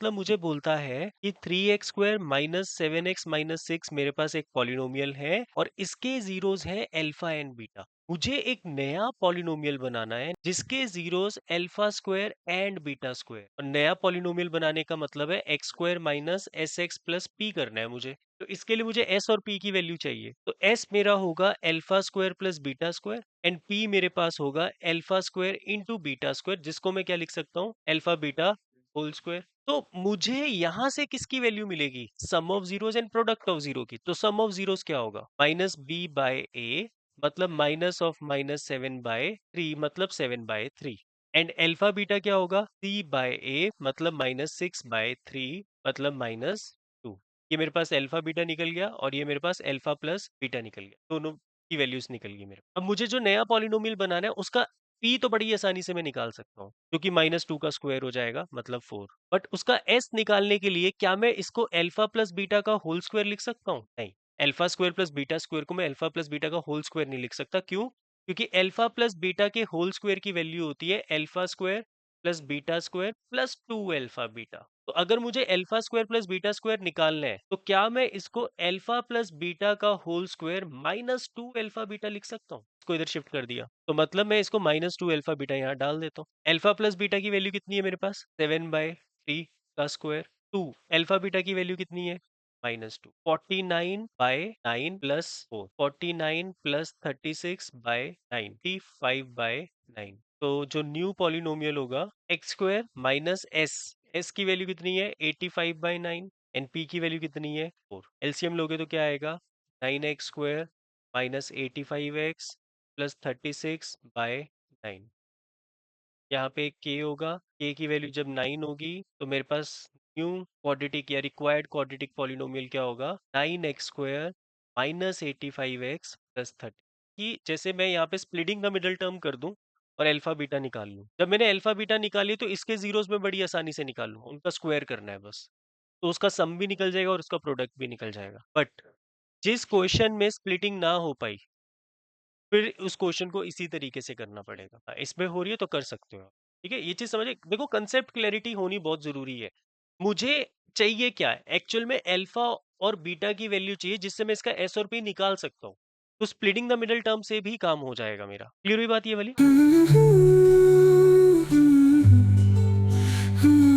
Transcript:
मतलब मुझे बोलता है कि 3x² माइनस 7x माइनस 6 मेरे पास एक पॉलिनोमियल है और इसके जीरोस हैं अल्फा एंड बीटा। मुझे एक नया पॉलिनोमियल बनाना है जिसके zeros alpha square and beta square, और नया पॉलिनोमियल बनाने का मतलब है x square minus S x plus P करना है मुझे। तो इसके लिए मुझे एस और पी की वैल्यू चाहिए। तो एस मेरा होगा alpha square plus beta square and P मेरे पास होगा alpha square into beta square, जिसको मैं क्या लिख सकता हूँ, अल्फा बीटा होल स्क्वायर। तो मुझे यहां से किसकी वैल्यू मिलेगी, sum of zeros and product of zero की। तो सम ऑफ जीरोस क्या होगा, माइनस बी बाय ए मतलब माइनस ऑफ माइनस 7/3 मतलब 7/3। एंड अल्फा बीटा क्या होगा, सी बाय ए मतलब माइनस 6/3 मतलब -2। ये मेरे पास अल्फा बीटा निकल गया और ये मेरे पास अल्फा प्लस बीटा निकल गया, दोनों की वैल्यूज निकल गई मेरे। अब मुझे जो नया पॉलिनोमियल बनाना है उसका पी तो बड़ी आसानी से मैं निकाल सकता हूँ, क्योंकि -2 का स्क्वायर हो जाएगा मतलब 4। बट उसका एस निकालने के लिए क्या मैं इसको अल्फा प्लस बीटा का होल स्क्वायर लिख सकता हूँ, नहीं। Alpha square plus beta square को मैं अल्फा प्लस बीटा का होल स्क्वायर नहीं लिख सकता, क्यों? क्योंकि अल्फा प्लस बीटा के होल स्क्वायर की वैल्यू होती है alpha square plus beta square plus 2 alpha beta. तो अगर मुझे alpha square plus beta square निकालना है तो क्या मैं इसको अल्फा प्लस बीटा का होल स्क्वायर -2 अल्फा बीटा लिख सकता हूँ? इसको इधर शिफ्ट कर दिया तो मतलब मैं इसको -2 अल्फा बीटा यहाँ डाल देता हूँ। अल्फा प्लस बीटा की वैल्यू कितनी है मेरे पास, 7/3 का स्क्वायर। 2 अल्फा बीटा की वैल्यू कितनी है, -2। 49/9 प्लस 4, 49 प्लस 36/9, 35/9। तो जो न्यू पॉलिनोमियल होगा x square minus S, S की वैल्यू कितनी है 85/9 एंड पी की वैल्यू कितनी है 4। एलसीएम लोगे तो क्या आएगा, 9x² माइनस 85x प्लस 36/9। यहाँ पे k होगा, k की वैल्यू जब 9 होगी तो मेरे पास न्यू क्वाड्रेटिक या रिक्वायर्ड क्वाड्रेटिक पॉलिनोमियल क्या होगा, 9x² माइनस 85x प्लस 30। कि जैसे मैं यहाँ पे स्प्लिटिंग का मिडल टर्म कर दूं और अल्फा बीटा निकाल लूं। जब मैंने अल्फा बीटा निकाली तो इसके जीरोस में बड़ी आसानी से निकाल लूं, उनका स्क्वायर करना है बस। तो उसका सम भी निकल जाएगा और उसका प्रोडक्ट भी निकल जाएगा। बट जिस क्वेश्चन में स्प्लिटिंग ना हो पाई, फिर उस क्वेश्चन को इसी तरीके से करना पड़ेगा। इसमें हो रही है तो कर सकते हो आप। ठीक है, ये चीज समझे। देखो, कंसेप्ट क्लैरिटी होनी बहुत जरूरी है। मुझे चाहिए क्या है एक्चुअल में, अल्फा और बीटा की वैल्यू चाहिए जिससे मैं इसका एस और पी निकाल सकता हूँ। तो स्प्लिटिंग द मिडल टर्म से भी काम हो जाएगा मेरा। क्लियर हुई बात ये वाली?